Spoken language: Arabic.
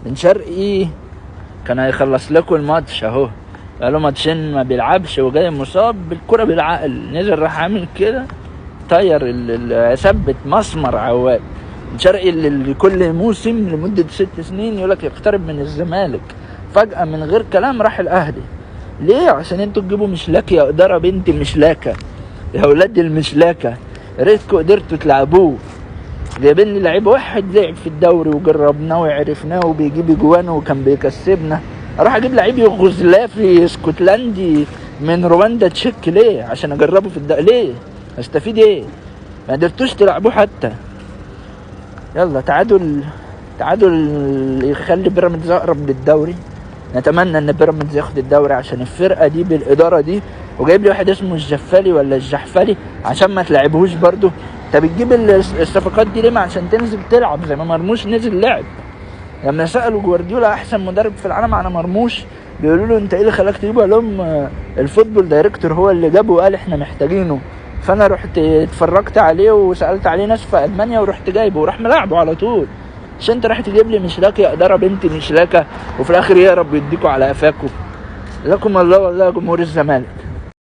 بن شرقي كان هيخلص لكم الماتش اهو، بقاله ماتشين ما بيلعبش وجاي مصاب بالكرة بالعقل، نزل راح عامل كده طير ثبت مسمر عواد. بن شرقي اللي كل موسم لمدة 6 سنين يقولك يقترب من الزمالك، فجأة من غير كلام راح الاهلي. ليه؟ عشان انتوا تجيبوا مشلاكة يا إدارة بنت مشلاكة يا ولاد المشلاكة، ريتكوا قدرتوا تلعبوه. جايبين لي لعيب واحد لعب في الدوري وجربناه وعرفناه وبيجيب اجوان وكان بيكسبنا، اروح اجيب لعيب يوغوسلافي اسكتلندي من رواندا تشيك ليه؟ عشان اجربه في الدوري ليه؟ استفيد ايه؟ ما قدرتوش تلعبوه حتى. يلا تعادل يخلي بيراميدز اقرب للدوري. نتمنى ان بيراميدز ياخد الدوري عشان الفرقه دي بالاداره دي. وجايب لي واحد اسمه الجفالي ولا الجحفلي عشان ما تلعبهوش برضو. انت بتجيب الصفقات دي ليه؟ عشان تنزل تلعب زي ما مرموش نزل لعب. لما سالوا جوارديولا احسن مدرب في العالم على مرموش، بيقولوا له انت ايه اللي خلاك تجيبه؟ قال لهم الفوتبول دايركتور هو اللي جابه وقال احنا محتاجينه، فانا رحت اتفرجت عليه وسالت عليه ناس في المانيا ورحت جايبه وراح ملاعبه على طول. عشان انت راح تجيب لي مشلاكة يا إدارة بنت مشلاكة وفي الاخر يا رب يديكوا على قفاكوا. لكم الله والله جمهور الزمالك.